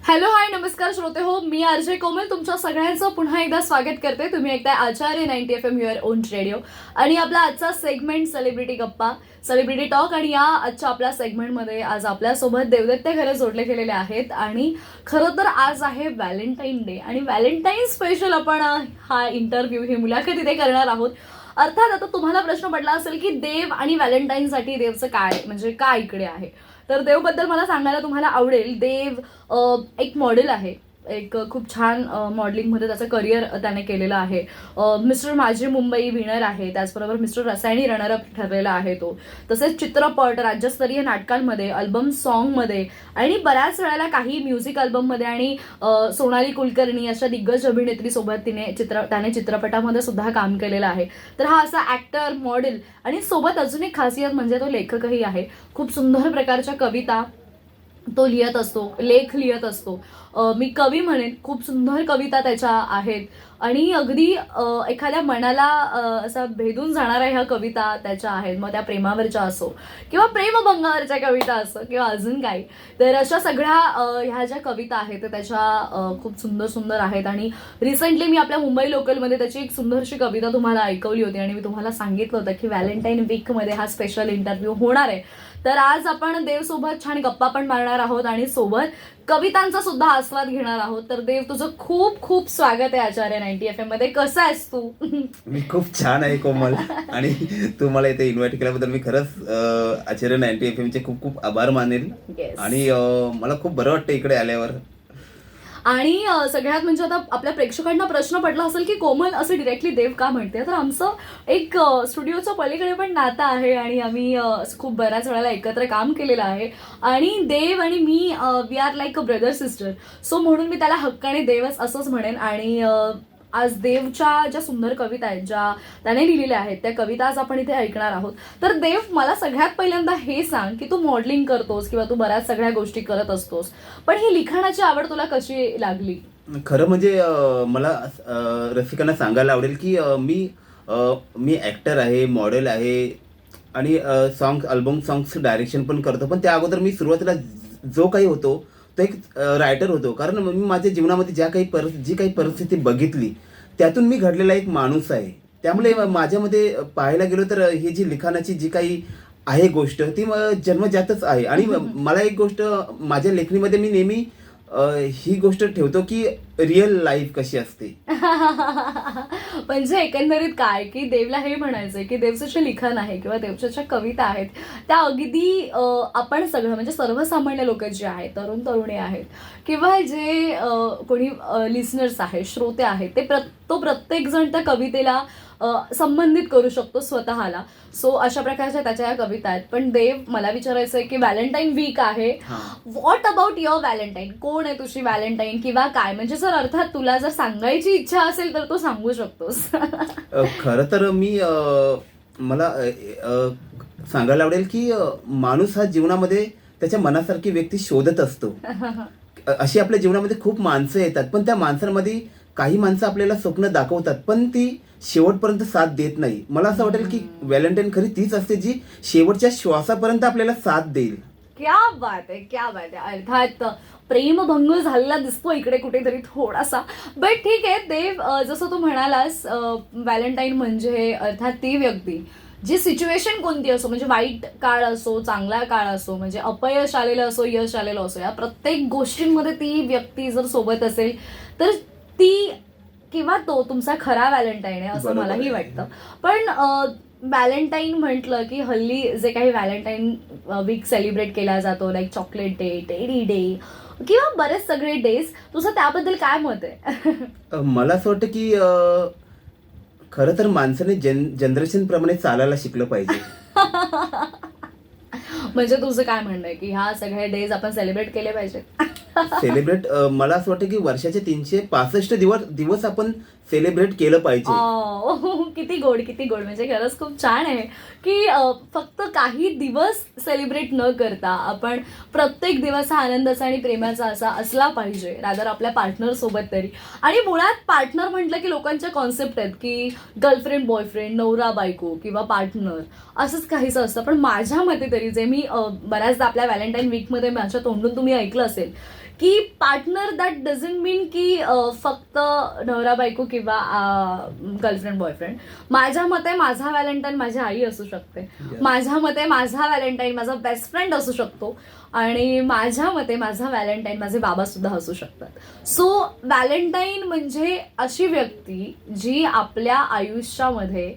Hello hi नमस्कार श्रोते हो, मी आरजे कोमल तुमच्या सगळ्यांचं पुन्हा एकदा स्वागत करते. तुम्ही ऐकताय आचार्य 90 FM युअर ओन रेडिओ आणि आपला आजचा सेगमेंट सेलिब्रिटी गप्पा, सेलिब्रिटी टॉक. आणि या आजच्या आपल्या सेगमेंटमध्ये आज आपल्यासोबत देवदत्ते खरे जोडले गेलेले आहेत. आणि खरं तर आज आहे व्हॅलेंटाईन डे आणि व्हॅलेंटाईन स्पेशल आपण हा इंटरव्ह्यू ही मुलाखत इथे करणार आहोत. अर्थात आता तुम्हाला प्रश्न पडला असेल की देव आणि व्हॅलेंटाईनसाठी देवचं काय म्हणजे काय इकडे आहे. तर देवबद्दल मला सांगायला तुम्हाला आवडेल. देव एक मॉडेल आहे. एक खूप छान मॉडेलिंगमध्ये त्याचं करिअर त्याने केलेलं आहे. मिस्टर माझी मुंबई विनर आहे. त्याचबरोबर मिस्टर रसायनी रनरअप ठरलेला आहे तो. तसेच चित्रपट, राज्यस्तरीय नाटकांमध्ये, अल्बम सॉन्गमध्ये आणि बऱ्याच वेळेला काही म्युझिक अल्बममध्ये आणि सोनाली कुलकर्णी अशा दिग्गज अभिनेत्रीसोबत त्याने चित्रपटामध्ये सुद्धा काम केलेलं आहे. तर हा असा ॲक्टर, मॉडेल आणि सोबत अजून एक खासियत म्हणजे तो लेखकही आहे. खूप सुंदर प्रकारच्या कविता तो लिहित असतो, लेख लिहित असतो. मी कवी म्हणेन. खूप सुंदर कविता त्याच्या आहेत आणि अगदी एखाद्या मनाला असा भेदून जाणाऱ्या ह्या कविता त्याच्या आहेत. मग त्या प्रेमावरच्या असो किंवा प्रेमभंगावरच्या कविता असो किंवा अजून काही. तर अशा सगळ्या ह्या ज्या कविता आहेत त्याच्या खूप सुंदर सुंदर आहेत. आणि रिसेंटली मी आपल्या मुंबई लोकलमध्ये त्याची एक सुंदरशी कविता तुम्हाला ऐकवली होती आणि मी तुम्हाला सांगितलं होतं की व्हॅलेंटाईन वीकमध्ये हा स्पेशल इंटरव्ह्यू होणार आहे. तर आज आपण देवसोबत छान गप्पा पण मारणार आहोत आणि सोबत कवितांचा सुद्धा आस्वाद घेणार आहोत. तर देव, तुझं खूप खूप स्वागत आहे आचार्य 90 FM मध्ये. कसा आहेस तू? मी खूप छान आहे कोमल. आणि तू मला इथे इन्व्हाइट केल्याबद्दल मी खरंच आचार्य 90 FM चे खूप खूप आभार मानेल. आणि मला खूप बरं वाटतं इकडे आल्यावर. आणि सगळ्यात म्हणजे आता आपल्या प्रेक्षकांना प्रश्न पडला असेल की कोमल असं डिरेक्टली देव का म्हणते. तर आमचं एक स्टुडिओच्या पलीकडे पण नातं आहे आणि आम्ही खूप बऱ्याच वेळेला एकत्र काम केलेलं आहे. आणि देव आणि मी we are like a brother sister. So म्हणून मी त्याला हक्काने देवच असंच म्हणेन. आणि आज देवच्या ज्या सुंदर कविता आहेत ज्या त्याने लिहिलेल्या आहेत त्या कविता आज आपण इथे ऐकणार आहोत. तर देव, मला सगळ्यात पहिल्यांदा हे सांग की तू मॉडेलिंग करतोस किंवा तू बऱ्याच सगळ्या गोष्टी करत असतोस, पण ही लिखाणाची आवड तुला कशी लागली? खरं म्हणजे मला रसिकांना सांगायला आवडेल की मी ॲक्टर आहे, मॉडेल आहे आणि अल्बम सॉंग्स डायरेक्शन पण करतो. पण त्या अगोदर मी सुरुवातीला जो काही होतो तो एक रायटर होतो. कारण मी माझ्या जीवनामध्ये जी काही परिस्थिती बघितली त्यातून मी घडलेला एक माणूस आहे. त्यामुळे माझ्यामध्ये पाहायला गेलो तर ही जी लिखाणाची जी काही आहे गोष्ट ती जन्मजातच आहे. आणि मला एक गोष्ट माझ्या लेखणीमध्ये मी नेहमी ही गोष्ट ठेवतो की रिअल लाईफ कशी असते. म्हणजे एकंदरीत काय की देवला हे म्हणायचंय की देवचं जे लिखाण आहे किंवा देवच्या ज्या कविता आहेत त्या अगदी आपण सगळं म्हणजे सर्वसामान्य लोक जे आहेत, तरुण तरुणी आहेत किंवा जे कोणी लिसनर्स आहेत, श्रोते आहेत, तो प्रत्येक जण त्या कवितेला संबंधित करू शकतो स्वतःला. सो अशा प्रकारच्या त्याच्या या कविता आहेत. पण देव, मला विचारायचं आहे की व्हॅलेंटाईन वीक आहे. What about your Valentine? कोण आहे तुझी व्हॅलेंटाईन किंवा काय? म्हणजे जर अर्थात तुला जर सांगायची इच्छा असेल तर तू सांगू शकतोस. खरं तर मला सांगायला आवडेल की माणूस हा जीवनामध्ये त्याच्या मनासारखी व्यक्ती शोधत असतो. अशी आपल्या जीवनामध्ये खूप माणसं येतात, पण त्या माणसांमध्ये काही माणसं आपल्याला स्वप्न दाखवतात पण ती शेवटपर्यंत साथ देत नाही. मला असं वाटेल की व्हॅलेंटाईन खरी तीच असते जी शेवटच्या श्वासापर्यंत आपल्याला साथ देईल. क्या बात आहे, क्या बात आहे. अर्थात प्रेमभंग झालेला दिसतो इकडे कुठेतरी थोडासा. बट ठीक आहे देव, जसं तू म्हणालास व्हॅलेंटाईन म्हणजे अर्थात ती व्यक्ती जी सिच्युएशन कोणती असो, म्हणजे वाईट काळ असो, चांगला काळ असो, म्हणजे अपयश आलेलं असो, यश आलेलं असो, या प्रत्येक गोष्टींमध्ये ती व्यक्ती जर सोबत असेल तर ती किंवा तो तुमचा खरा व्हॅलेंटाईन आहे असं मलाही वाटतं. पण व्हॅलेंटाईन म्हटलं की हल्ली जे काही व्हॅलेंटाईन वीक सेलिब्रेट केला जातो, like chocolate day, teddy day किंवा बरेच सगळे डेज, तुझं त्याबद्दल काय मत आहे? मला असं वाटतं की खरं तर माणसाने जनरेशन प्रमाणे चालायला शिकलं पाहिजे. म्हणजे तुझं काय म्हणणं आहे की ह्या सगळ्या डेज आपण सेलिब्रेट केले पाहिजेत? मला असं वाटतं की वर्षाचे 365 दिवस आपण सेलिब्रेट केलं पाहिजे. किती गोड, किती गोड. म्हणजे खरंच खूप छान आहे की फक्त काही दिवस सेलिब्रेट न करता आपण प्रत्येक दिवस हा आनंदाचा आणि प्रेमाचा असा असला पाहिजे, रादर आपल्या पार्टनर सोबत तरी. आणि मुळात पार्टनर म्हटलं की लोकांच्या कॉन्सेप्ट आहेत की गर्लफ्रेंड बॉयफ्रेंड, नवरा बायको किंवा पार्टनर असंच काहीच असतं. पण माझ्या मते तरी जे मी बऱ्याचदा आपल्या व्हॅलेंटाईन वीकमध्ये माझ्या तोंडून तुम्ही ऐकलं असेल की पार्टनर दॅट डझंट मीन की फक्त नवरा बायको किंवा गर्लफ्रेंड बॉयफ्रेंड. माझ्या मते माझा व्हॅलेंटाईन माझी आई असू शकते, माझ्या मते माझा व्हॅलेंटाईन माझा बेस्ट फ्रेंड असू शकतो, आणि माझ्या मते माझा व्हॅलेंटाईन माझे बाबा सुद्धा असू शकतात. सो व्हॅलेंटाईन म्हणजे अशी व्यक्ती जी आपल्या आयुष्यामध्ये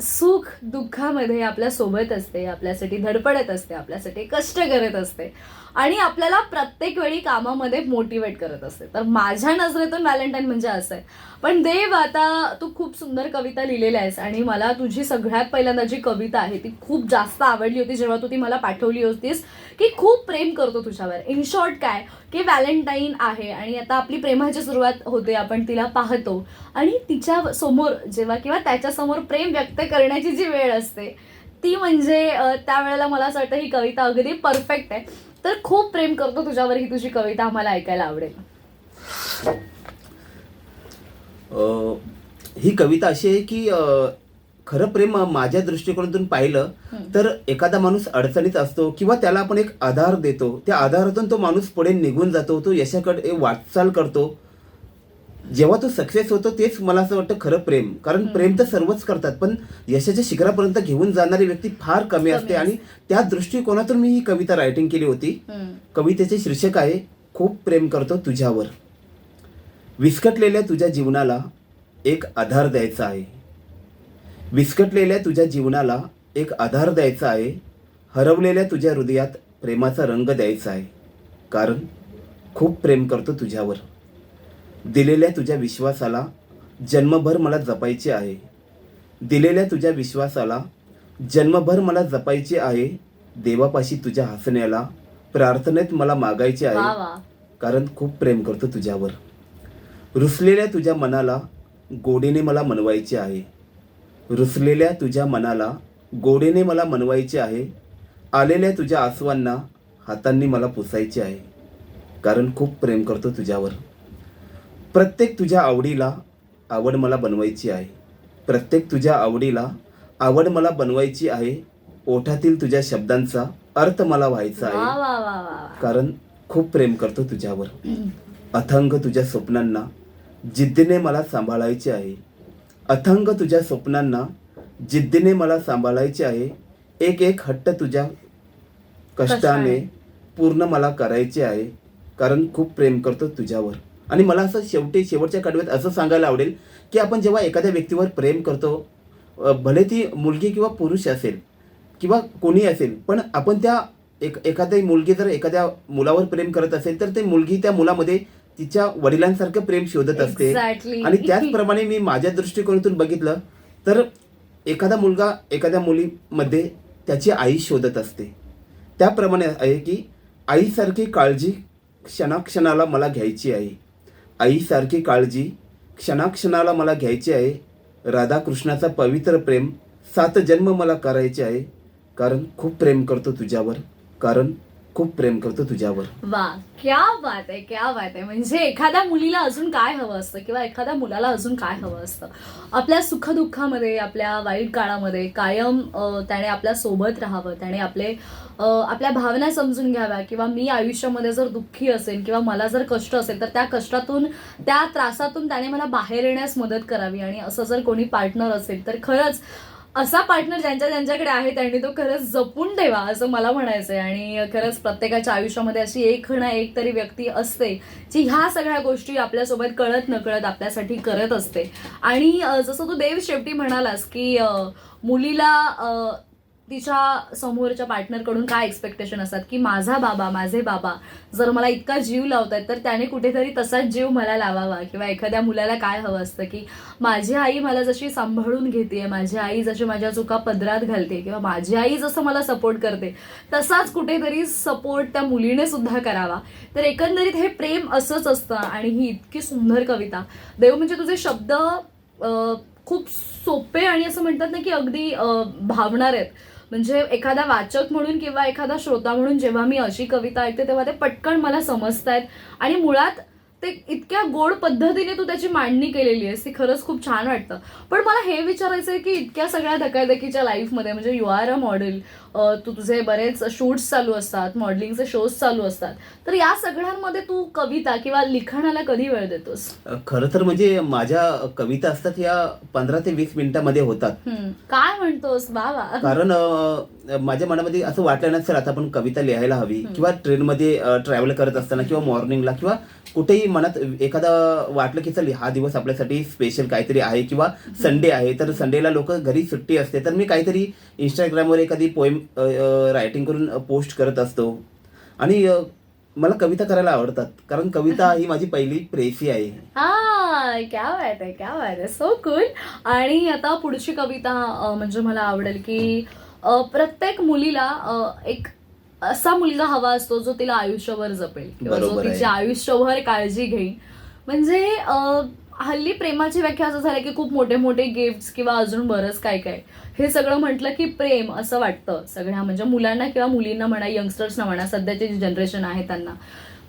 सुख दुःखामध्ये आपल्या सोबत असते, आपल्यासाठी धडपडत असते, आपल्यासाठी कष्ट करत असते आणि आपल्याला प्रत्येक वेळी कामामध्ये मोटिवेट करत असते. तर माझ्या नजरेतून व्हॅलेंटाईन म्हणजे असं आहे. पण देव, आता तू खूप सुंदर कविता लिहिलेल्या आहेस आणि मला तुझी सगळ्यात पहिल्यांदा जी कविता आहे ती खूप जास्त आवडली होती जेव्हा तू ती मला पाठवली होतीस, की खूप प्रेम करतो तुझ्यावर. इन शॉर्ट काय की व्हॅलेंटाईन आहे आणि आता आपली प्रेमाची सुरुवात होते, आपण तिला पाहतो आणि तिच्या समोर जेव्हा किंवा त्याच्या समोर प्रेम व्यक्त करण्याची जी वेळ असते ती म्हणजे त्यावेळेला मला असं वाटतं ही कविता अगदी परफेक्ट आहे. तर खूप प्रेम करतो तुझ्यावर ही तुझी कविता आम्हाला ऐकायला आवडेल. ही कविता अशी आहे की खरं प्रेम माझ्या दृष्टिकोनातून पाहिलं तर एखादा माणूस अडचणीत असतो किंवा त्याला आपण एक आधार देतो, त्या आधारातून तो माणूस पुढे निघून जातो, तो यशाकडे वाटचाल करतो. जेव्हा तो सक्सेस होतो तेच मला असं वाटतं खरं प्रेम. कारण प्रेम तर सर्वच करतात, पण यशाच्या शिखरापर्यंत घेऊन जाणारी व्यक्ती फार कमी असते. आणि त्या दृष्टिकोनातून मी ही कविता रायटिंग केली होती. कवितेचे शीर्षक आहे खूप प्रेम करतो तुझ्यावर. विस्कटलेल्या तुझ्या जीवनाला एक आधार द्यायचा आहे, विस्कटलेल्या तुझ्या जीवनाला एक आधार द्यायचा आहे, हरवलेल्या तुझ्या हृदयात प्रेमाचा रंग द्यायचा आहे. कारण खूप प्रेम करतो तुझ्यावर. दिलेल्या तुझ्या विश्वासाला जन्मभर मला जपायचे आहे, दिलेल्या तुझ्या विश्वासाला जन्मभर मला जपायचे आहे. देवापाशी तुझ्या हसण्याला प्रार्थनेत मला मागायचे आहे. कारण खूप प्रेम करतो तुझ्यावर. रुसलेल्या तुझ्या मनाला गोडीने मला मनवायचे आहे, रुसलेल्या तुझ्या मनाला गोडीने मला मनवायचे आहे. आलेल्या तुझ्या आसवांना हातांनी मला पुसायचे आहे. कारण खूप प्रेम करतो तुझ्यावर. प्रत्येक तुझ्या आवडीला आवड मला बनवायची आहे, प्रत्येक तुझ्या आवडीला आवड मला बनवायची आहे. ओठातील तुझ्या शब्दांचा अर्थ मला व्हायचा आहे. कारण खूप प्रेम करतो तुझ्यावर. अथंग तुझ्या स्वप्नांना जिद्दीने मला सांभाळायचे आहे, अथंग तुझ्या स्वप्नांना जिद्दीने मला सांभाळायचे आहे. एक एक हट्ट तुझ्या कष्टाने पूर्ण मला करायचे आहे. कारण खूप प्रेम करतो तुझ्यावर. आणि मला असं शेवटच्या कडव्यात असं सांगायला आवडेल की आपण जेव्हा एखाद्या व्यक्तीवर प्रेम करतो, भले ती मुलगी किंवा पुरुष असेल किंवा कोणी असेल, पण आपण त्या एखादी मुलगी जर एखाद्या मुलावर प्रेम करत असेल तर ते मुलगी त्या मुलामध्ये तिच्या वडिलांसारखं प्रेम शोधत असते. आणि त्याचप्रमाणे मी माझ्या दृष्टिकोनातून बघितलं तर एखादा मुलगा एखाद्या मुलीमध्ये त्याची आई शोधत असते. त्याप्रमाणे आहे की आईसारखी काळजी क्षणाक्षणाला मला घ्यायची आहे, आईसारखी काळजी क्षणाक्षणाला मला घ्यायची आहे. राधाकृष्णाचा पवित्र प्रेम 7 जन्म मला करायचे आहे. कारण खूप प्रेम करतो तुझ्यावर, कारण खूप प्रेम करतो तुझ्यावर. वा, क्या बात आहे, क्या बात आहे. म्हणजे एखाद्या मुलीला अजून काय हवं असतं किंवा एखाद्या मुलाला अजून काय हवं असतं, आपल्या सुखदुःखामध्ये आपल्या वाईट काळामध्ये कायम त्याने आपल्या सोबत राहावं, त्याने आपल्या भावना समजून घ्याव्या. किंवा मी आयुष्यामध्ये जर दुःखी असेल किंवा मला जर कष्ट असेल तर त्या कष्टातून त्या त्रासातून त्याने मला बाहेर येण्यास मदत करावी. आणि असं जर कोणी पार्टनर असेल तर खरंच असा पार्टनर ज्यांच्याकडे आहे त्यांनी तो खरंच जपून ठेवा असं मला म्हणायचंय. आणि खरंच प्रत्येकाच्या आयुष्यामध्ये अशी एक ना एक तरी व्यक्ती असते जी ह्या सगळ्या गोष्टी आपल्यासोबत कळत नकळत आपल्यासाठी करत असते. आणि जसं तू देव शेवटी म्हणालास की मुलीला तिच्या समोरच्या पार्टनरकडून काय एक्सपेक्टेशन असतात की माझा बाबा माझे बाबा जर मला इतका जीव लावतात तर त्याने कुठेतरी तसाच जीव मला लावावा. किंवा एखाद्या मुलाला काय हवं असतं की माझी आई मला जशी सांभाळून घेते, माझी आई जशी माझ्या चुका पदरात घालते किंवा माझी आई जसं मला सपोर्ट करते तसाच कुठेतरी सपोर्ट त्या मुलीने सुद्धा करावा. तर एकंदरीत हे प्रेम असंच असतं. आणि ही इतकी सुंदर कविता देव, म्हणजे तुझे शब्द खूप सोपे आणि असं म्हणतात ना की अगदी भावणार आहेत. म्हणजे एखादा वाचक म्हणून किंवा एखादा श्रोता म्हणून जेव्हा मी अशी कविता ऐकते तेव्हा ते पटकन मला समजतायत आणि मुळात प्रत्येक इतक्या गोड पद्धतीने तू त्याची मांडणी केलेली आहेस, ती खरंच खूप छान वाटतं. पण मला हे विचारायचं आहे की इतक्या सगळ्या धकाधकीच्या लाईफमध्ये, म्हणजे यू आर अ मॉडेल, तुझे बरेच शूट्स चालू असतात, मॉडेलिंगचे शोज चालू असतात, तर या सगळ्यांमध्ये तू कविता किंवा लिखाणाला कधी वेळ देतोस? खरं तर म्हणजे माझ्या कविता असतात या 15 ते 20 मिनिटामध्ये होतात. काय म्हणतोस बाबा? कारण माझ्या मनामध्ये असं वाटलं ना, सर आता आपण कविता लिहायला हवी, किंवा ट्रेनमध्ये ट्रॅव्हल करत असताना किंवा मॉर्निंगला किंवा कुठेही मनात एखादा वाटलं की चल हा दिवस आपल्यासाठी स्पेशल काहीतरी आहे, किंवा संडे आहे तर संडेला लोक घरी सुट्टी असते, तर मी काहीतरी इंस्टाग्रामवर एखादी पोएम रायटिंग करून पोस्ट करत असतो. आणि मला कविता करायला आवडतात, कारण कविता ही माझी पहिली प्रेयसी आहे. क्या बात आहे, क्या बात आहे, सो कूल. आणि आता पुढची कविता म्हणजे मला आवडेल की प्रत्येक मुलीला एक असा मुलगा हवा असतो जो तिला आयुष्यभर जपेल किंवा जो बरोबर आहे. तिची आयुष्यभर काळजी घेईल. म्हणजे हल्ली प्रेमाची व्याख्या असं झाली की खूप मोठे मोठे गिफ्ट्स किंवा अजून बरंच काय काय, हे सगळं म्हटलं की प्रेम असं वाटतं सगळ्या, म्हणजे मुलांना किंवा मुलींना म्हणा, यंगस्टर्सना म्हणा, सध्याची जी जनरेशन आहे त्यांना.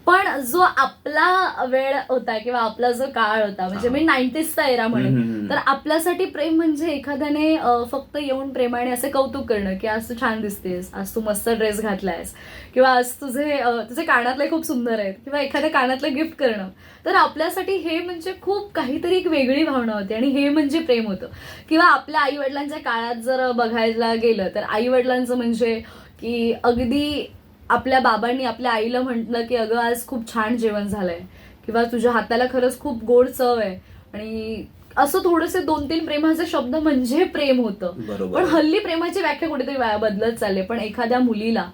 पण जो आपला वेळ होता किंवा आपला जो काळ होता, म्हणजे मी 90sचा एरा म्हणेन, तर आपल्यासाठी प्रेम म्हणजे एखाद्याने फक्त येऊन प्रेमाने असे कौतुक करणं की आज तू छान दिसतेस, आज तू मस्त ड्रेस घातलायस, किंवा आज तुझे कानातले खूप सुंदर आहेत, किंवा एखाद्या कानातलं गिफ्ट करणं. तर आपल्यासाठी हे म्हणजे खूप काहीतरी एक वेगळी भावना होती, आणि हे म्हणजे प्रेम होतं. किंवा आपल्या आई वडिलांच्या काळात जर बघायला गेलं तर आई वडिलांचं म्हणजे की अगदी आपल्या बाबांनी आपल्या आईला म्हटलं की अगं आज खूप छान जेवण झालंय, किंवा तुझ्या हाताला खरंच खूप गोड चव आहे, आणि असं थोडेसे 2-3 प्रेमाचे शब्द म्हणजे प्रेम होतं. बरोबर पण आहे. हल्ली प्रेमाची व्याख्या कुठेतरी बदलत चालले. पण एखाद्या मुलीला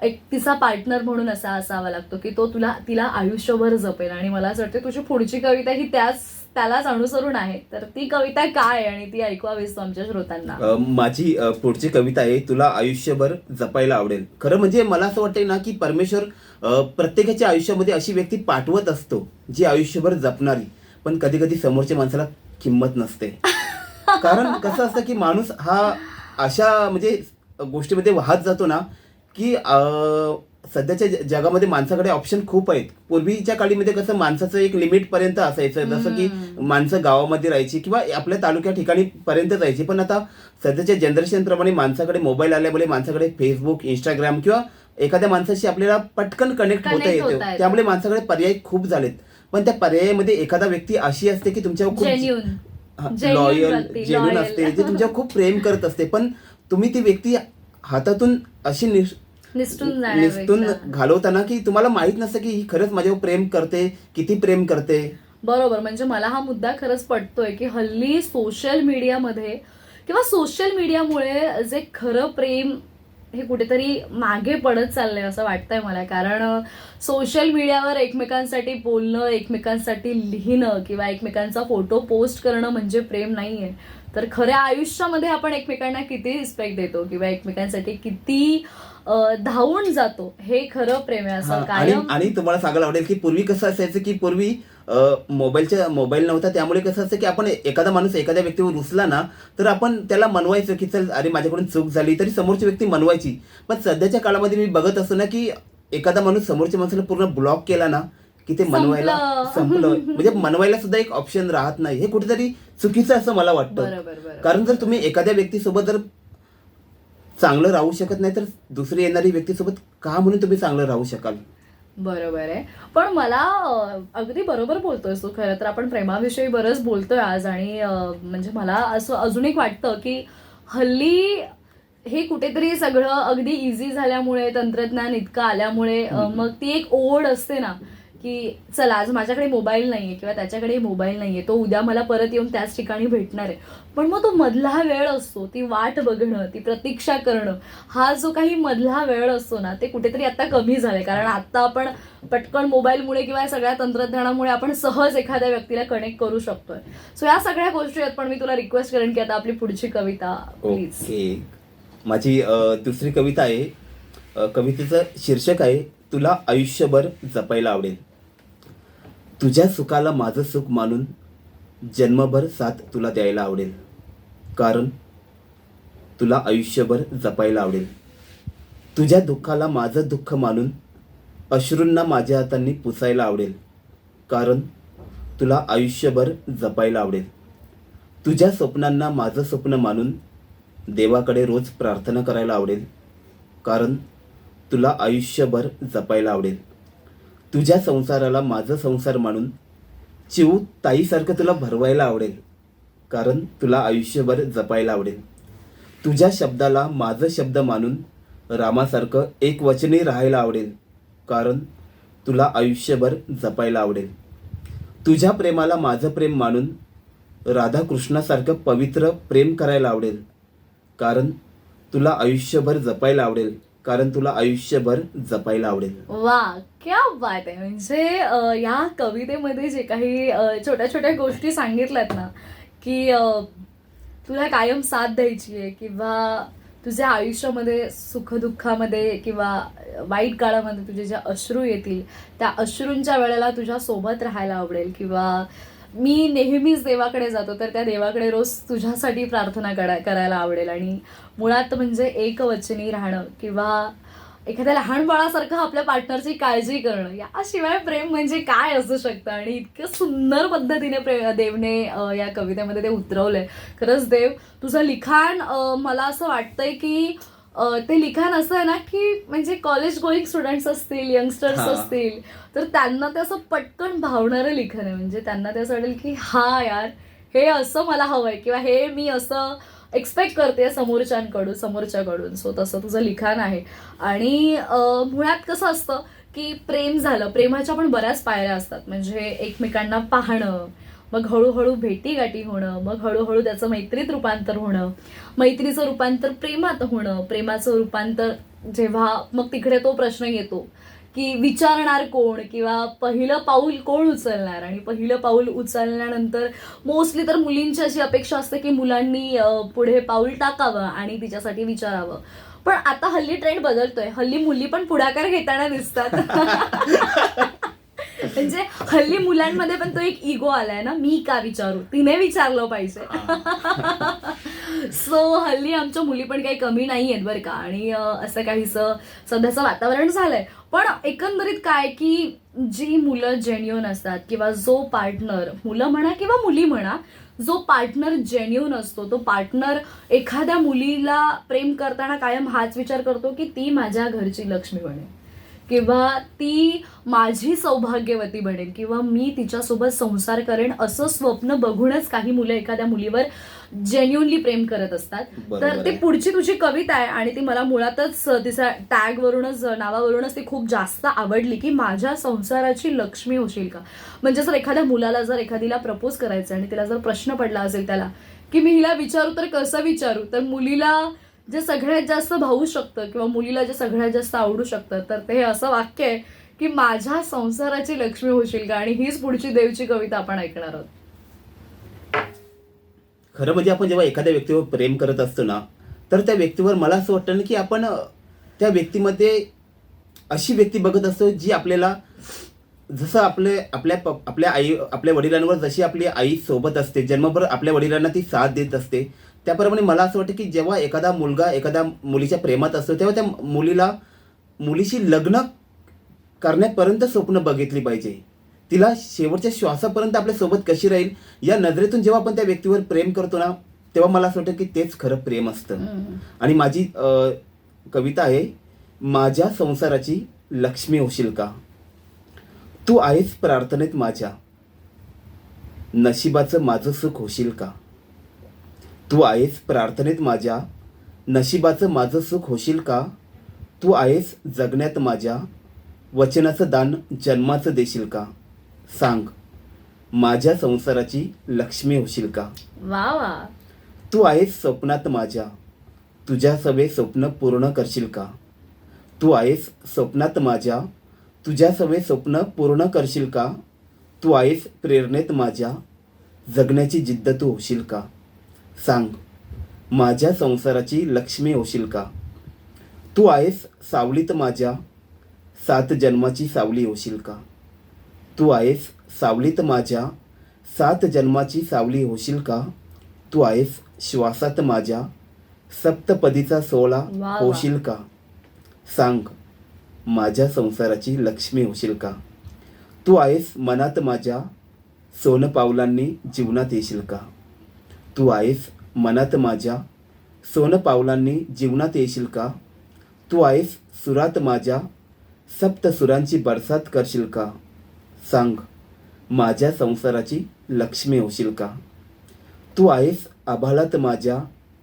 एक तिचा पार्टनर म्हणून असा असावा लागतो की तो तिला आयुष्यभर जपेल. आणि मला असं वाटतं तुझी पुढची कविता ही त्यालाच अनुसरून आहे, तर ती कविता काय आणि ती ऐकवावीस तू आमच्या श्रोतांना. माझी पुढची कविता आहे, तुला आयुष्यभर जपायला आवडेल. खरं म्हणजे मला असं वाटतंय ना की परमेश्वर प्रत्येकाच्या आयुष्यामध्ये अशी व्यक्ती पाठवत असतो जी आयुष्यभर जपणारी, पण कधी कधी समोरच्या माणसाला किंमत नसते. कारण कसं असतं की माणूस हा अशा म्हणजे गोष्टीमध्ये वाहत जातो ना की सध्याच्या जगामध्ये माणसाकडे ऑप्शन खूप आहेत. पूर्वीच्या काळीमध्ये कसं माणसाचं एक लिमिट पर्यंत असायचं, जसं की माणसं गावामध्ये राहायची किंवा आपल्या तालुक्या ठिकाणी पर्यंत जायची. पण आता सध्याच्या जनरेशन प्रमाणे माणसाकडे मोबाईल आल्यामुळे माणसाकडे फेसबुक, इंस्टाग्राम किंवा एखाद्या माणसाशी आपल्याला पटकन कनेक्ट होता येतो. त्यामुळे माणसाकडे पर्याय खूप झालेत. पण त्या पर्यायामध्ये एखादा व्यक्ती अशी असते की तुमच्यावर खूप लॉयल, जेन्युइन असते, जे तुमच्यावर खूप प्रेम करत असते, पण तुम्ही ती व्यक्ती हातातून अशी निसटून घालवताना की तुम्हाला माहित नसतं की ही खरंच माझ्यावर प्रेम करते, किती प्रेम करते. बरोबर. म्हणजे मला हा मुद्दा खरंच पटतोय की हल्ली सोशल मीडियामध्ये किंवा सोशल मीडियामुळे जे खरं प्रेम हे कुठेतरी मागे पडत चाललंय असं वाटतंय मला. कारण सोशल मीडियावर एकमेकांसाठी बोलणं, एकमेकांसाठी लिहिणं किंवा एकमेकांचा फोटो पोस्ट करणं म्हणजे प्रेम नाहीये. तर खऱ्या आयुष्यामध्ये आपण एकमेकांना किती रिस्पेक्ट देतो किंवा एकमेकांसाठी किती धावून जातो, हे खरं प्रेम आहे असं कायम. आणि तुम्हाला सांगायला आवडेल की पूर्वी कसं असायचं की पूर्वी मोबाईल नव्हता, त्यामुळे कसं असतं की आपण एखादा माणूस एखाद्या व्यक्तीवर रुसला ना तर आपण त्याला मनवायचो की चल अरे माझ्याकडून चूक झाली, तरी समोरची व्यक्ती मनवायची. पण सध्याच्या काळामध्ये मी बघत असतो ना की एखादा माणूस समोरच्या माणसाला पूर्ण ब्लॉक केला ना की ते मनवायला संपलं. म्हणजे मनवायला सुद्धा एक ऑप्शन राहत नाही. हे कुठेतरी चुकीचं असं मला वाटतं. कारण जर तुम्ही एखाद्या व्यक्तीसोबत जर चांगलं राहू शकत नाही तर दुसरी येणारी व्यक्तीसोबत का म्हणून तुम्ही चांगलं राहू शकाल? बरोबर आहे. पण मला अगदी बरोबर बोलतोय तू. खरं तर आपण प्रेमाविषयी बरंच बोलतोय आज. आणि म्हणजे मला असं अजून एक वाटतं की हल्ली हे कुठेतरी सगळं अगदी इझी झाल्यामुळे, तंत्रज्ञान इतकं आल्यामुळे मग ती एक ओढ असते ना की चला आज माझ्याकडे मोबाईल नाहीये किंवा त्याच्याकडे मोबाईल नाहीये, तो उद्या मला परत येऊन त्याच ठिकाणी भेटणार आहे. पण मग तो मधला वेळ असतो, ती वाट बघणं, ती प्रतीक्षा करणं, हा जो काही मधला वेळ असतो ना, ते कुठेतरी आता कमी झालंय. कारण आता आपण पटकन मोबाईलमुळे किंवा सगळ्या तंत्रज्ञानामुळे आपण सहज एखाद्या व्यक्तीला कनेक्ट करू शकतोय. सो या सगळ्या गोष्टी आहेत. पण मी तुला रिक्वेस्ट करेन की आता आपली पुढची कविता प्लीज. ओके, माझी दुसरी कविता आहे. कवितेचं शीर्षक आहे, तुला आयुष्यभर जपायला आवडेल. तुझ्या सुखाला माझं सुख मानून जन्मभर साथ तुला द्यायला आवडेल. कारण तुला आयुष्यभर जपायला आवडेल. तुझ्या दुःखाला माझं दुःख मानून अश्रूंना माझ्या हातांनी पुसायला आवडेल. कारण तुला आयुष्यभर जपायला आवडेल. तुझ्या स्वप्नांना माझं स्वप्न मानून देवाकडे रोज प्रार्थना करायला आवडेल. कारण तुला आयुष्यभर जपायला आवडेल. तुझ्या संसाराला माझं संसार मानून चिऊ ताईसारखं तुला भरवायला आवडेल. कारण तुला आयुष्यभर जपायला आवडेल. तुझ्या शब्दाला माझं शब्द मानून रामासारखं एकवचनी राहायला आवडेल. कारण तुला आयुष्यभर जपायला आवडेल. तुझ्या प्रेमाला माझं प्रेम मानून राधाकृष्णासारखं पवित्र प्रेम करायला आवडेल. कारण तुला आयुष्यभर जपायला आवडेल. कारण तुला आयुष्यभर जपायला आवडेल. वा, क्या बात आहे. म्हणजे या कवितेमध्ये जे काही छोट्या छोट्या गोष्टी सांगितल्यात ना, की तुला कायम साथ द्यायची आहे, किंवा तुझ्या आयुष्यामध्ये सुखदुःखामध्ये किंवा वाईट काळामध्ये तुझे जे अश्रू येतील त्या अश्रूंच्या वेळेला तुझ्या सोबत राहायला आवडेल, किंवा मी नेहमीच देवाकडे जातो तर त्या देवाकडे रोज तुझ्यासाठी प्रार्थना करायला आवडेल. आणि मुळात म्हणजे एकवचनी राहणं किंवा एखाद्या लहान बाळासारखं आपल्या पार्टनरची काळजी करणं, याशिवाय प्रेम म्हणजे काय असू शकतं. आणि इतक्या सुंदर पद्धतीने देवने या कवितेमध्ये ते उतरवलंय. खरंच देव, तुझं लिखाण मला असं वाटतंय की ते लिखाण असं आहे ना की म्हणजे कॉलेज गोईंग स्टुडंट्स असतील, यंगस्टर्स असतील, तर त्यांना ते असं पटकन भावणारं लिखाण आहे. म्हणजे त्यांना ते असं वाटेल की हा यार, हे असं मला हवंय, किंवा हे मी असं एक्सपेक्ट करते समोरच्याकडून. सो तसं तुझं लिखाण आहे. आणि मुळात कसं असतं की प्रेम झालं, प्रेमाच्या पण बऱ्याच पायऱ्या असतात. म्हणजे एकमेकांना पाहणं, मग हळूहळू भेटीगाठी होणं, मग हळूहळू त्याचं मैत्रीत रूपांतर होणं, मैत्रीचं रूपांतर प्रेमात होणं, प्रेमाचं रूपांतर जेव्हा मग तिकडे तो प्रश्न येतो की विचारणार कोण, किंवा पहिलं पाऊल कोण उचलणार. आणि पहिलं पाऊल उचलल्यानंतर मोस्टली तर मुलींची अशी अपेक्षा असते की मुलांनी पुढे पाऊल टाकावं आणि तिच्यासाठी विचारावं. पण आता हल्ली ट्रेंड बदलतोय, हल्ली मुली पण पुढाकार घेताना दिसतात. म्हणजे हल्ली मुलांमध्ये पण तो एक इगो आलाय ना, मी का विचारू, तिने विचारलं पाहिजे. सो हल्ली आमच्या मुली पण काही कमी नाही आहेत बरं का. आणि असं काहीसं सध्याचं वातावरण झालंय. पण एकंदरीत काय की जी मुलं जेन्युइन असतात, किंवा जो पार्टनर, मुलं म्हणा किंवा मुली म्हणा, जो पार्टनर जेन्युइन असतो, तो पार्टनर एखाद्या मुलीला प्रेम करताना कायम हाच विचार करतो की ती माझ्या घरची लक्ष्मी बनेल, किंवा ती माझी सौभाग्यवती बनेल, किंवा मी तिच्यासोबत संसार करेन, असं स्वप्न बघूनच काही मुलं एखाद्या मुलीवर जेन्युइनली प्रेम करत असतात. तर ती पुढची तुझी कविता आहे आणि ती मला मुळातच तिच्या टॅगवरूनच, नावावरूनच ती खूप जास्त आवडली, की माझ्या संसाराची लक्ष्मी होशील का. म्हणजे जर एखाद्या मुलाला, जर एखादीला प्रपोज करायचं आणि तिला जर प्रश्न पडला असेल त्याला की मी हिला विचारू तर कसं विचारू, तर मुलीला जे सगळ्यात जास्त भावू शकतं किंवा मुलीला जे सगळ्यात जास्त आवडू शकतं, तर ते असं वाक्य आहे की माझ्या संसाराची लक्ष्मी होशील का. आणि हीच पुढची देवची कविता आपण ऐकणार आहोत. खरं म्हणजे आपण जेव्हा एखाद्या व्यक्तीवर प्रेम करत असतो ना, तर त्या व्यक्तीवर मला असं वाटतं ना की आपण त्या व्यक्तीमध्ये अशी व्यक्ती बघत असतो जी आपल्याला, जसं आपल्या आई, आपल्या वडिलांवर जशी आपली आई सोबत असते, जन्मभर आपल्या वडिलांना ती साथ देत असते, त्याप्रमाणे मला असं वाटतं की जेव्हा एखादा मुलगा एखाद्या मुलीच्या प्रेमात असतो, तेव्हा त्या मुलीशी लग्न करण्यापर्यंत स्वप्न बघितली पाहिजे. तिला शेवटच्या श्वासापर्यंत आपल्या सोबत कशी राहील या नजरेतून जेव्हा आपण त्या व्यक्तीवर प्रेम करतो ना, तेव्हा मला असं वाटतं की तेच खरं प्रेम असतं. आणि माझी कविता आहे, माझ्या संसाराची लक्ष्मी होशील का. तू आहेस प्रार्थनेत माझ्या, नशिबाचं माझं सुख होशील का. तू आहेस प्रार्थनेत माझ्या, नशिबाचं माझं सुख होशील का. तू आहेस जगण्यात माझ्या, वचनाचं दान जन्माचं देशील का. सांग, माझ्या संसाराची लक्ष्मी होशील का. वा वा. तू आहेस स्वप्नात माझ्या, तुझ्या सवे स्वप्न पूर्ण करशील का. तू आहेस स्वप्नात माझ्या, तुझ्या सवे स्वप्न पूर्ण करशील का. तू आहेस प्रेरणेत माझ्या, जगण्याची जिद्द तू होशील का. सांग, माझ्या संसाराची लक्ष्मी होशील का. तू आहेस सावलीत माझ्या, 7 जन्माची सावली होशील का. तू आहेस सावलीत माझ्या, 7 जन्माची सावली होशील का. तू आहेस श्वासात माझ्या, सप्तपदीचा सोहळा होशील का. सांग, माझ्या संसाराची लक्ष्मी होशील का. तू आहेस मनात माझ्या, सोनं पावलांनी जीवनात येशील का? तू आहेस मनात माझ्या, सोनं पावलांनी जीवनात येशील का? तू आहेस सुरात माझ्या, सप्त सुरांची बरसात करशील का? सांग माझ्या संसाराची लक्ष्मी होशील का? तू आहेस आभाळात माझ्या,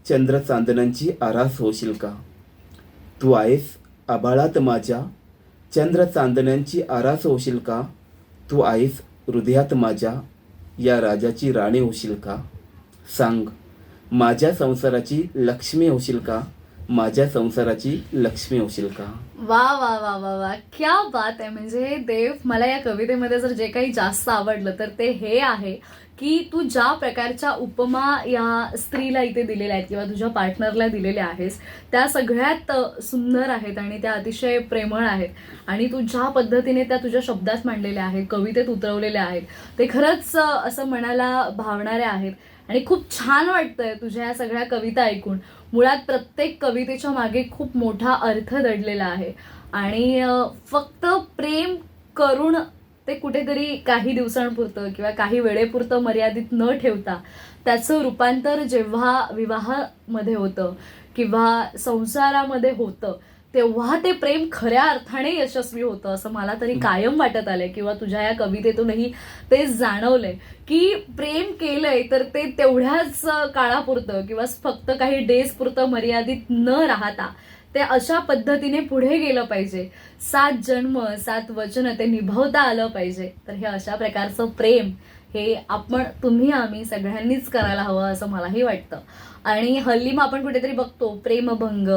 चंद्र चांदण्यांची आरास होशील का? तू आहेस आभाळात माझ्या, चंद्र चांदण्यांची आरास होशील का? तू आहेस हृदयात माझ्या, या राजाची राणी होशील का? सांग माझ्या संसाराची लक्ष्मी होशील का? माझ्या संसाराची लक्ष्मी होशील का? वा वा वा वा वा, क्या बात आहे. म्हणजे देव, मला या कवितेमध्ये जर जे काही जास्त आवडलं तर ते हे आहे की तू ज्या प्रकारच्या उपमा या स्त्रीला इथे दिलेल्या आहेत किंवा तुझ्या पार्टनरला दिलेल्या आहेस त्या सगळ्यात सुंदर आहेत आणि त्या अतिशय प्रेमळ आहेत. आणि तू ज्या पद्धतीने त्या तुझ्या शब्दात मांडलेल्या आहेत, कवितेत उतरवलेल्या आहेत, ते खरंच असं मनाला भावणाऱ्या आहेत. आणि खूप छान वाटतंय तुझ्या या सगळ्या कविता ऐकून. मुळात प्रत्येक कवितेच्या मागे खूप मोठा अर्थ दडलेला आहे. आणि फक्त प्रेम करून ते कुठेतरी काही दिवसांपुरतं किंवा काही वेळेपुरतं मर्यादित न ठेवता त्याचं रूपांतर जेव्हा विवाहामध्ये होतं किंवा संसारामध्ये होतं तेव्हा ते प्रेम खऱ्या अर्थाने यशस्वी होतं असं मला तरी कायम वाटत आलंय. किंवा तुझ्या या कवितेतूनही तेच जाणवलंय की प्रेम केलंय तर ते तेवढ्याच काळापुरतं किंवा फक्त काही डेज पुरतं मर्यादित न राहता ते अशा पद्धतीने पुढे गेलं पाहिजे. 7 जन्म 7 वचन ते निभावता आलं पाहिजे. तर हे अशा प्रकारचं प्रेम हे तुम्ही आम्ही सगळ्यांनीच करायला हवं असं मलाही वाटतं. आणि हल्ली मग आपण कुठेतरी बघतो प्रेमभंग,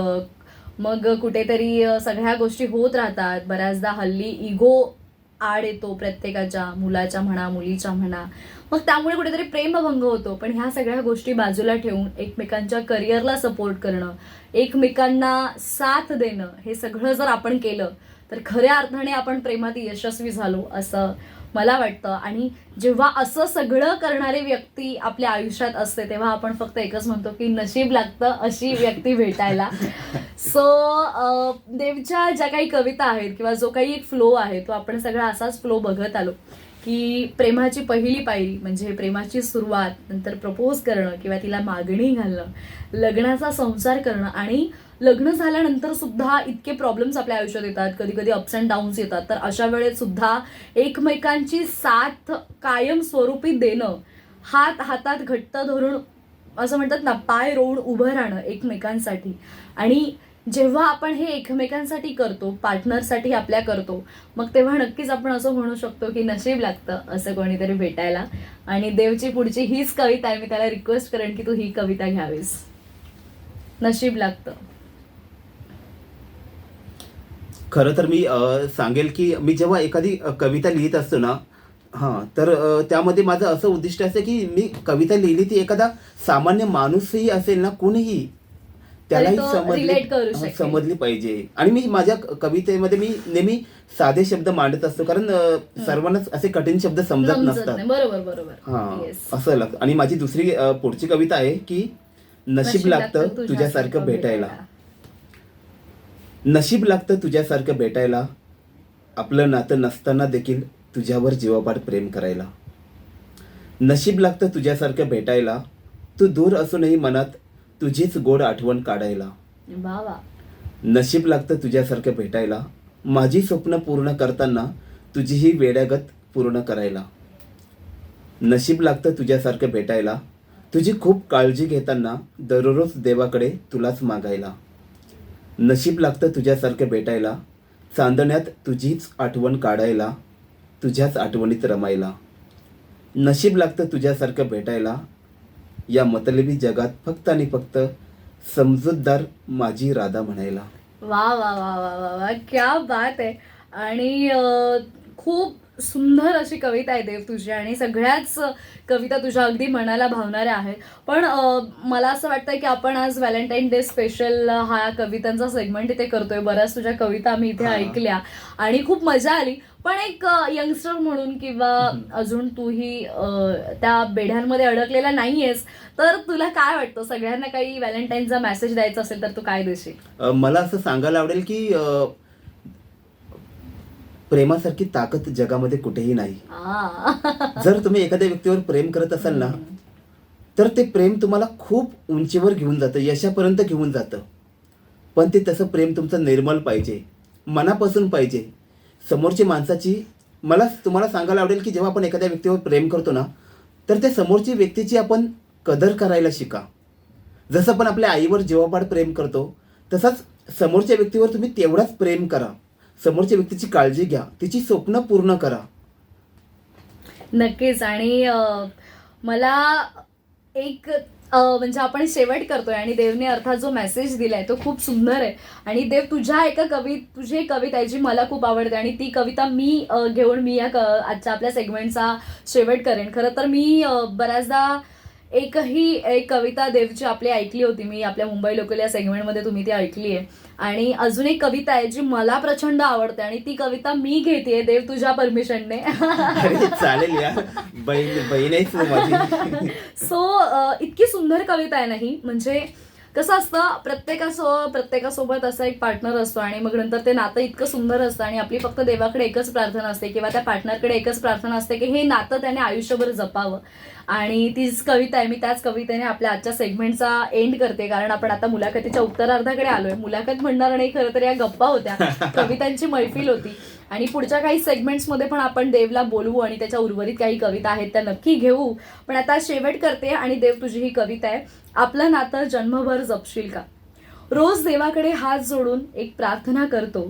मग कुठेतरी सगळ्या गोष्टी होत राहतात. बऱ्याचदा हल्ली इगो आड येतो प्रत्येकाच्या, मुलाच्या म्हणा मुलीच्या म्हणा, मग त्यामुळे कुठेतरी प्रेमभंग होतो. पण ह्या सगळ्या गोष्टी बाजूला ठेवून एकमेकांच्या करिअरला सपोर्ट करणं, एकमेकांना साथ देणं, हे सगळं जर आपण केलं तर खऱ्या अर्थाने आपण प्रेमात यशस्वी झालो असं मला वाटतं. आणि जेव्हा असं सगळं करणारी व्यक्ती आपल्या आयुष्यात असते तेव्हा आपण फक्त एकच म्हणतो की नशीब लागतं अशी व्यक्ती भेटायला. सो देवच्या ज्या काही कविता आहेत किंवा जो काही एक फ्लो आहे तो आपण सगळा असाच फ्लो बघत आलो की प्रेमाची पहिली पायरी म्हणजे प्रेमाची सुरुवात, नंतर प्रपोज करणं किंवा तिला मागणी घालणं, लग्नाचा संसार करणं. आणि लग्न झाल्यानंतर सुद्धा इतके प्रॉब्लेम्स आपल्या आयुष्यात येतात, कधी कधी अप्स अँड डाऊन्स येतात. तर अशा वेळेत सुद्धा एकमेकांची साथ कायम स्वरूपी देणं, हात हातात घट्ट धरून असं म्हणतात ना पाय रोवून उभं राहणं एकमेकांसाठी. आणि जेव्हा आपण हे एकमेकांसाठी करतो, पार्टनरसाठी आपल्या करतो, मग तेव्हा नक्कीच आपण असं म्हणू शकतो की नशीब लागतं असं कोणीतरी भेटायला. आणि देवची पुढची हीच कविता आहे, मी त्याला रिक्वेस्ट करेन की तू ही कविता घ्यावीस. नशीब लागतं. खरं तर मी सांगेल की मी जेव्हा एखादी कविता लिहित असतो ना, तर त्यामध्ये माझं असं उद्दिष्ट असतं की मी कविता लिहिली ती एखादा सामान्य माणूसही असेल ना, कोणीही त्यालाही relate करू शकेल. समजली पाहिजे. आणि मी माझ्या कवितेमध्ये मी नेहमी साधे शब्द मांडत असतो, कारण सर्वांनाच असे कठीण शब्द समजत नसतात. बरोबर बरोबर. असं लागतं. आणि माझी दुसरी पुढची कविता आहे की नशीब लागतं तुझ्यासारखं भेटायला. नशीब लागतं तुझ्यासारखं भेटायला, आपलं नातं नसताना देखील तुझ्यावर जीवापाड प्रेम करायला. नशीब लागतं तुझ्यासारखं भेटायला, तू दूर असूनही मनात तुझीच गोड आठवण काढायला. बाबा. नशीब लागतं तुझ्यासारखं भेटायला, माझी स्वप्न पूर्ण करताना तुझीही वेड्यागत पूर्ण करायला. नशीब लागतं तुझ्यासारखं भेटायला, तुझी खूप काळजी घेताना दररोज देवाकडे तुलाच मागायला. नशीब लागतं तुझ्यासारखं भेटायला, चांदण्यात तुझीच आठवण काढायला, तुझ्याच आठवणीत रमायला. नशीब लागतं तुझ्यासारखं भेटायला, या मतलबी जगात फक्त आणि फक्त समजूतदार माझी राधा म्हणायला. वा वा वा वा वा वा, क्या बात आहे. आणि खूप सुंदर अशी कविता आहे देव तुझी. आणि सगळ्याच कविता तुझ्या अगदी मनाला भावणाऱ्या आहेत. पण मला असं वाटतंय की आपण आज व्हॅलेंटाईन डे स्पेशल हा कवितांचा सेगमेंट इथे करतोय. बऱ्याच तुझ्या कविता आम्ही इथे ऐकल्या आणि खूप मजा आली. पण एक यंगस्टर म्हणून किंवा अजून तूही त्या बेड्यांमध्ये अडकलेला नाहीयेस, तर तुला काय वाटतं, सगळ्यांना काही व्हॅलेंटाईनचा मेसेज द्यायचा असेल तर तू काय देशील? मला असं सांगायला आवडेल की प्रेमासारखी ताकद जगामध्ये कुठेही नाही. आ. जर तुम्ही एखाद्या व्यक्तीवर प्रेम करत असाल ना, तर ते प्रेम तुम्हाला खूप उंचीवर घेऊन जातं, यशापर्यंत घेऊन जातं. पण ते तसं प्रेम तुमचं निर्मल पाहिजे, मनापासून पाहिजे. समोरची माणसाची मला तुम्हाला सांगायला आवडेल की जेव्हा आपण एखाद्या व्यक्तीवर प्रेम करतो ना, तर त्या समोरची व्यक्तीची आपण कदर करायला शिका. जसं आपण आपल्या आईवर जीवापाड प्रेम करतो, तसंच समोरच्या व्यक्तीवर तुम्ही तेवढाच प्रेम करा. समोरच्या व्यक्तीची काळजी घ्या, तिची स्वप्न पूर्ण करा. नक्कीच. आणि मला एक म्हणजे आपण शेवट करतोय आणि देवने अर्थात जो मेसेज दिलाय तो खूप सुंदर आहे. आणि देव तुझी एक कविता आहे जी मला खूप आवडते आणि ती कविता मी घेऊन मी आजच्या आपल्या सेगमेंटचा शेवट करेन. खरं तर मी बऱ्याचदा एक कविता देवची आपली ऐकली होती. मी आपल्या मुंबई लोकल या सेगमेंटमध्ये तुम्ही ती ऐकली आहे. आणि अजून एक कविता आहे जी मला प्रचंड आवडते आणि ती कविता मी घेतेय देव तुझ्या परमिशनने. अरे चालेल यार, बहीण आहेस तू माझी. सो इतकी सुंदर कविता आहे. नाही म्हणजे कसं असतं, प्रत्येकासोबत असा एक पार्टनर असतो आणि मग नंतर ते नातं इतकं सुंदर असतं आणि आपली फक्त देवाकडे एकच प्रार्थना असते किंवा त्या पार्टनरकडे एकच प्रार्थना असते की हे नातं त्याने आयुष्यभर जपावं. आणि तीच कविता आहे. मी त्याच कवितेने आपल्या आजच्या सेगमेंटचा एंड करते, कारण आपण आता मुलाखतीच्या उत्तरार्धाकडे आलोय. मुलाखत म्हणणार नाही, खरं तर या गप्पा होत्या, कवितांची मैफिल होती. आणि पुढच्या काही सेगमेंट्समध्ये पण आपण देवला बोलवू आणि त्याच्या उर्वरित काही कविता आहेत त्या नक्की घेऊ. पण आता शेवट करते आणि देव तुझी ही कविता आहे. आपलं नातं जन्मभर जपशील का. रोज देवाकडे हात जोडून एक प्रार्थना करतो.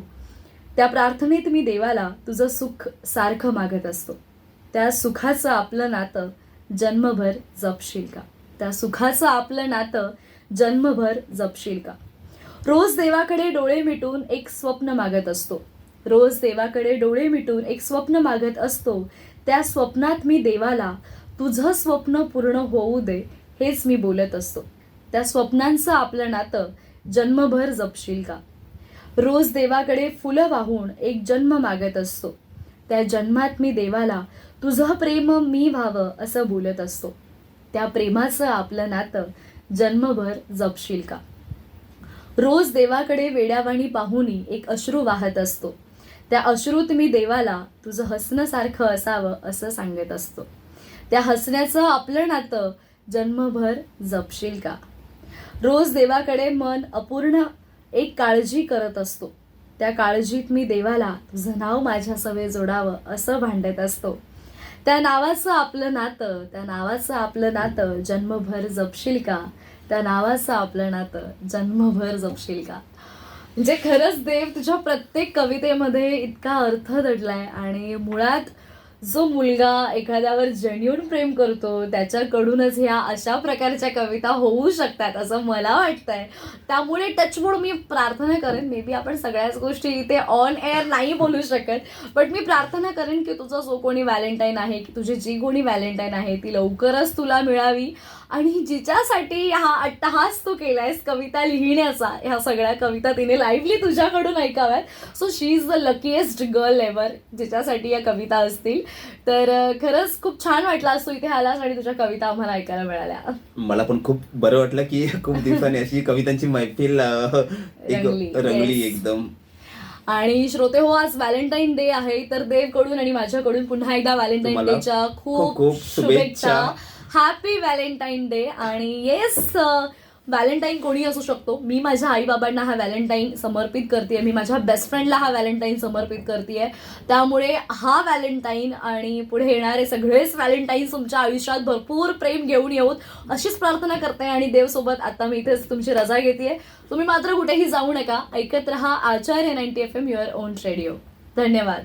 त्या प्रार्थनेत मी देवाला तुझं सुख सारखं मागत असतो. त्या सुखाचं आपलं नातं जन्मभर जपशील का. त्या सुखाचं आपलं नातं जन्मभर जपशील का. रोज देवाकडे डोळे मिटून एक स्वप्न मागत असतो. रोज देवाकडे डोळे मिटून एक स्वप्न मागत असतो. त्या स्वप्नात मी देवाला तुझं स्वप्न पूर्ण होऊ दे हेच मी बोलत असतो. त्या स्वप्नांचं आपलं नातं जन्मभर जपशील का. रोज देवाकडे फुलं वाहून एक जन्म मागत असतो. त्या जन्मात मी देवाला तुझं प्रेम मी व्हावं असं बोलत असतो. त्या प्रेमाचं आपलं नातं जन्मभर जपशील का. रोज देवाकडे वेड्यावाणी पाहुनी एक अश्रू वाहत असतो. त्या अश्रूत मी देवाला तुझं हसणं सारखं असावं असं सांगत असतो. त्या हसण्याचं आपलं नातं जन्मभर जपशील का. रोज देवाकडे मन अपूर्ण एक काळजी करत असतो. त्या काळजीत मी देवाला तुझं नाव माझ्या सवे जोडावं असं भांडत असतो. त्या नावाचं आपलं नातं जन्मभर जपशील का. त्या नावाचं आपलं नातं जन्मभर जपशील का. म्हणजे खरंच देव तुझ्या प्रत्येक कवितेमध्ये इतका अर्थ दडलाय. आणि मुळात जो मुलगा एखाद्यावर जेन्युइन प्रेम करतो त्याच्याकडूनच ह्या अशा प्रकारच्या कविता होऊ शकतात असं मला वाटतंय. त्यामुळे टचवूड मी प्रार्थना करेन, मे बी आपण सगळ्याच गोष्टी इथे ऑन एअर नाही बोलू शकत, बट मी प्रार्थना करेन की तुझा जो कोणी व्हॅलेंटाईन आहे, की तुझी जी कोणी व्हॅलेंटाईन आहे ती लवकरच तुला मिळावी. आणि जिच्यासाठी हा अट्टहास तू केलायस कविता लिहिण्याचा, ह्या सगळ्या कविता तिने लाईव्हली तुझ्याकडून ऐकाव्यात. So she is the luckiest girl ever जिच्यासाठी या कविता असतील. तर खरंच खूप छान वाटलं आज तू इथे आलास आणि तुझ्या कविता आम्हाला ऐकायला मिळाल्या. मला पण खूप बरं वाटलं की खूप दिवसांनी अशी कवितांची मैफिल रंगली एकदम. आणि श्रोते हो, आज व्हॅलेंटाईन डे आहे, तर देवकडून आणि माझ्याकडून पुन्हा एकदा व्हॅलेंटाईन डेच्या खूप खूप शुभेच्छा. Happy Valentine day. आणि येस, व्हॅलेंटाईन कोणी असू शकतो. मी माझ्या आईबाबांना हा व्हॅलेंटाईन समर्पित करते, मी माझ्या बेस्ट फ्रेंडला हा व्हॅलेंटाईन समर्पित करते. त्यामुळे हा व्हॅलेंटाईन आणि पुढे येणारे सगळेच व्हॅलेंटाईन तुमच्या आयुष्यात भरपूर प्रेम घेऊन येऊत अशीच प्रार्थना करते. आणि देवसोबत आता मी इथेच तुमची रजा घेते. तुम्ही मात्र कुठेही जाऊ नका, ऐकत रहा आचार्य 90 FM युअर ओन रेडिओ. धन्यवाद.